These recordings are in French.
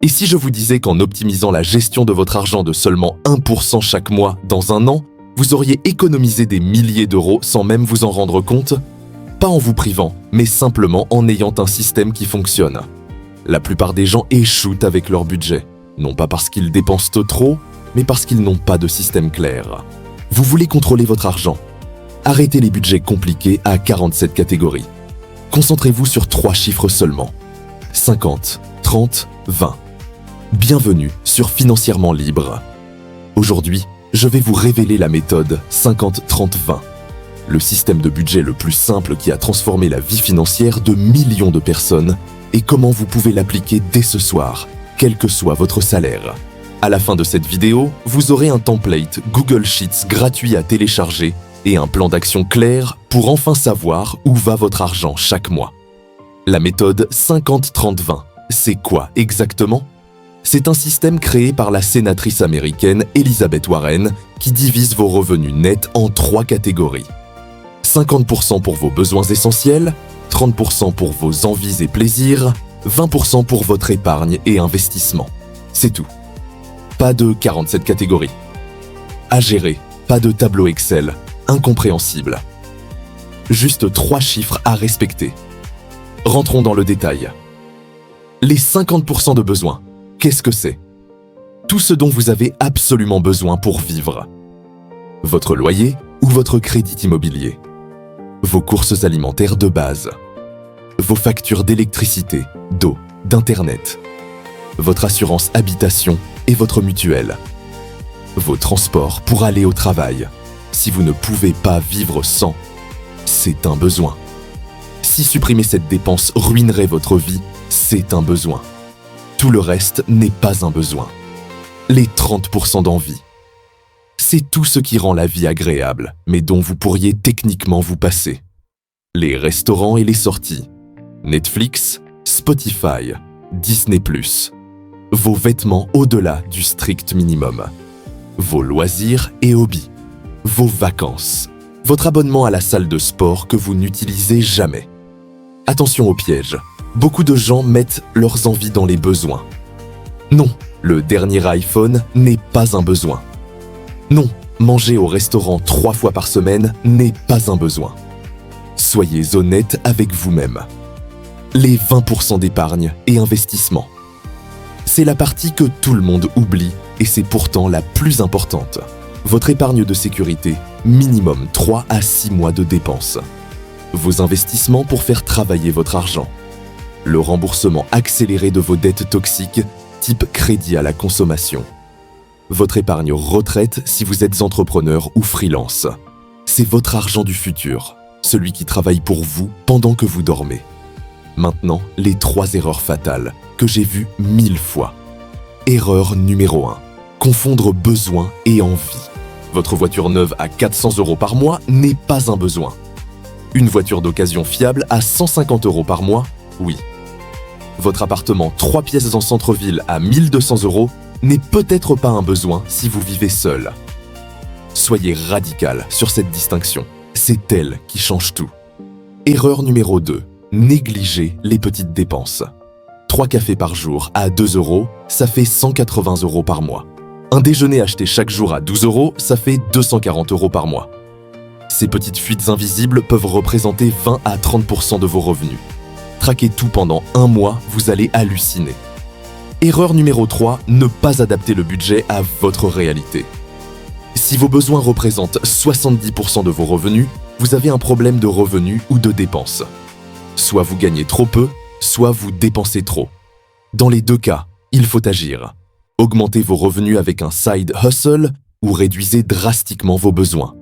Et si je vous disais qu'en optimisant la gestion de votre argent de seulement 1% chaque mois dans un an, vous auriez économisé des milliers d'euros sans même vous en rendre compte? Pas en vous privant, mais simplement en ayant un système qui fonctionne. La plupart des gens échouent avec leur budget, non pas parce qu'ils dépensent trop, mais parce qu'ils n'ont pas de système clair. Vous voulez contrôler votre argent? Arrêtez les budgets compliqués à 47 catégories. Concentrez-vous sur 3 chiffres seulement. 50, 30, 20. Bienvenue sur Financièrement Libre. Aujourd'hui, je vais vous révéler la méthode 50-30-20. Le système de budget le plus simple qui a transformé la vie financière de millions de personnes et comment vous pouvez l'appliquer dès ce soir, quel que soit votre salaire. À la fin de cette vidéo, vous aurez un template Google Sheets gratuit à télécharger et un plan d'action clair pour enfin savoir où va votre argent chaque mois. La méthode 50-30-20, c'est quoi exactement? C'est un système créé par la sénatrice américaine Elizabeth Warren qui divise vos revenus nets en 3 catégories. 50% pour vos besoins essentiels, 30% pour vos envies et plaisirs, 20% pour votre épargne et investissement. C'est tout. Pas de 47 catégories. À gérer, pas de tableau Excel, incompréhensible. Juste 3 chiffres à respecter. Rentrons dans le détail. Les 50% de besoins, qu'est-ce que c'est? Tout ce dont vous avez absolument besoin pour vivre. Votre loyer ou votre crédit immobilier. Vos courses alimentaires de base. Vos factures d'électricité, d'eau, d'internet. Votre assurance habitation et votre mutuelle. Vos transports pour aller au travail. Si vous ne pouvez pas vivre sans, c'est un besoin. Si supprimer cette dépense ruinerait votre vie, c'est un besoin. Tout le reste n'est pas un besoin. Les 30% d'envie. C'est tout ce qui rend la vie agréable, mais dont vous pourriez techniquement vous passer. Les restaurants et les sorties. Netflix, Spotify, Disney+. Vos vêtements au-delà du strict minimum. Vos loisirs et hobbies. Vos vacances. Votre abonnement à la salle de sport que vous n'utilisez jamais. Attention au piège. Beaucoup de gens mettent leurs envies dans les besoins. Non, le dernier iPhone n'est pas un besoin. Non, manger au restaurant 3 fois par semaine n'est pas un besoin. Soyez honnête avec vous-même. Les 20% d'épargne et investissement. C'est la partie que tout le monde oublie et c'est pourtant la plus importante. Votre épargne de sécurité, minimum 3 à 6 mois de dépenses. Vos investissements pour faire travailler votre argent. Le remboursement accéléré de vos dettes toxiques, type crédit à la consommation. Votre épargne retraite si vous êtes entrepreneur ou freelance. C'est votre argent du futur, celui qui travaille pour vous pendant que vous dormez. Maintenant, les 3 erreurs fatales que j'ai vues 1000 fois. Erreur numéro 1. Confondre besoin et envie. Votre voiture neuve à 400 € par mois n'est pas un besoin. Une voiture d'occasion fiable à 150 € par mois, oui. Votre appartement 3 pièces en centre-ville à 1200 € n'est peut-être pas un besoin si vous vivez seul. Soyez radical sur cette distinction. C'est elle qui change tout. Erreur numéro 2. Négligez les petites dépenses. 3 cafés par jour à 2 €, ça fait 180 € par mois. Un déjeuner acheté chaque jour à 12 €, ça fait 240 € par mois. Ces petites fuites invisibles peuvent représenter 20 à 30% de vos revenus. Traquez tout pendant 1 mois, vous allez halluciner. Erreur numéro 3, ne pas adapter le budget à votre réalité. Si vos besoins représentent 70% de vos revenus, vous avez un problème de revenus ou de dépenses. Soit vous gagnez trop peu, soit vous dépensez trop. Dans les 2 cas, il faut agir. Augmentez vos revenus avec un side hustle ou réduisez drastiquement vos besoins.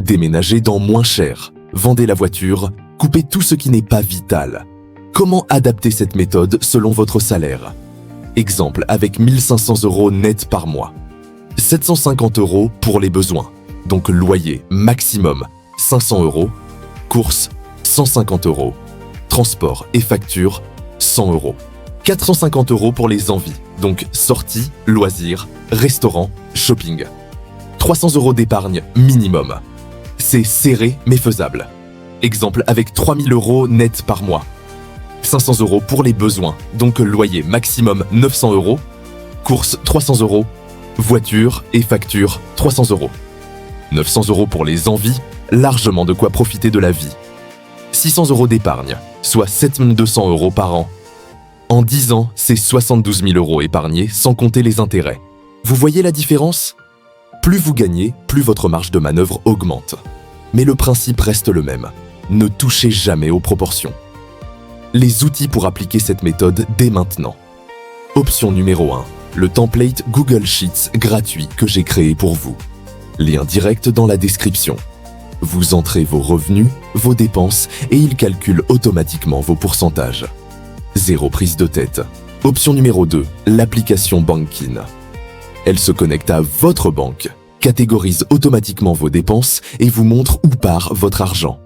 Déménagez dans moins cher, vendez la voiture, coupez tout ce qui n'est pas vital. Comment adapter cette méthode selon votre salaire? Exemple avec 1500 € net par mois. 750 € pour les besoins, donc loyer maximum 500 €, courses 150 €, transport et factures 100 €. 450 € pour les envies, donc sorties, loisirs, restaurants, shopping. 300 € d'épargne minimum. C'est serré mais faisable. Exemple avec 3000 € net par mois. 500 € pour les besoins, donc loyer maximum 900 €, courses 300 €, voiture et facture 300 €. 900 € pour les envies, largement de quoi profiter de la vie. 600 € d'épargne, soit 7200 € par an. En 10 ans, c'est 72 000 € épargnés sans compter les intérêts. Vous voyez la différence ? Plus vous gagnez, plus votre marge de manœuvre augmente. Mais le principe reste le même. Ne touchez jamais aux proportions. Les outils pour appliquer cette méthode dès maintenant. Option numéro 1. Le template Google Sheets gratuit que j'ai créé pour vous. Lien direct dans la description. Vous entrez vos revenus, vos dépenses et il calcule automatiquement vos pourcentages. Zéro prise de tête. Option numéro 2. L'application Bankin. Elle se connecte à votre banque, catégorise automatiquement vos dépenses et vous montre où part votre argent.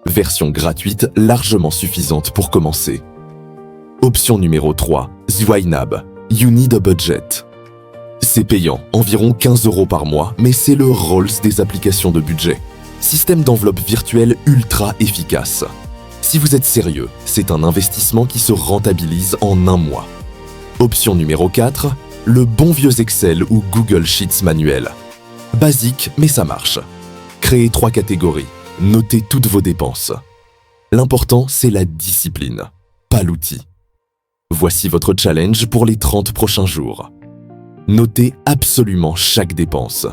Version gratuite largement suffisante pour commencer. Option numéro 3. YNAB. You need a budget. C'est payant, environ 15 € par mois, mais c'est le Rolls des applications de budget. Système d'enveloppe virtuelle ultra efficace. Si vous êtes sérieux, c'est un investissement qui se rentabilise en un mois. Option numéro 4. Le bon vieux Excel ou Google Sheets manuel. Basique, mais ça marche. Créez 3 catégories. Notez toutes vos dépenses. L'important, c'est la discipline, pas l'outil. Voici votre challenge pour les 30 prochains jours. Notez absolument chaque dépense.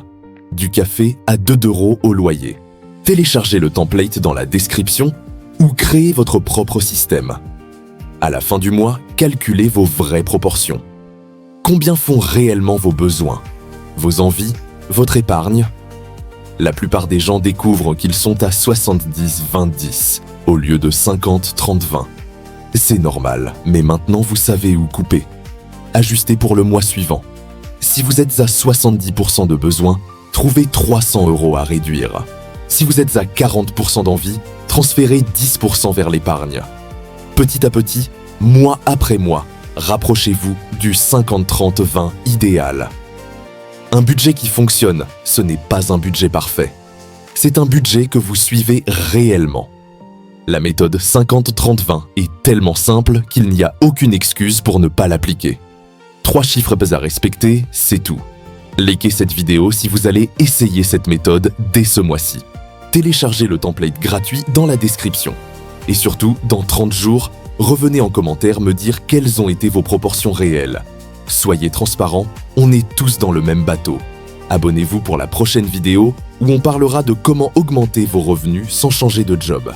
Du café à 2 € au loyer. Téléchargez le template dans la description ou créez votre propre système. À la fin du mois, calculez vos vraies proportions. Combien font réellement vos besoins, vos envies, votre épargne ? La plupart des gens découvrent qu'ils sont à 70-20-10 au lieu de 50-30-20. C'est normal, mais maintenant vous savez où couper. Ajustez pour le mois suivant. Si vous êtes à 70% de besoins, trouvez 300 € à réduire. Si vous êtes à 40% d'envie, transférez 10% vers l'épargne. Petit à petit, mois après mois, rapprochez-vous du 50-30-20 idéal. Un budget qui fonctionne, ce n'est pas un budget parfait. C'est un budget que vous suivez réellement. La méthode 50-30-20 est tellement simple qu'il n'y a aucune excuse pour ne pas l'appliquer. 3 chiffres à respecter, c'est tout. Likez cette vidéo si vous allez essayer cette méthode dès ce mois-ci. Téléchargez le template gratuit dans la description. Et surtout, dans 30 jours, revenez en commentaire me dire quelles ont été vos proportions réelles. Soyez transparents, on est tous dans le même bateau. Abonnez-vous pour la prochaine vidéo où on parlera de comment augmenter vos revenus sans changer de job.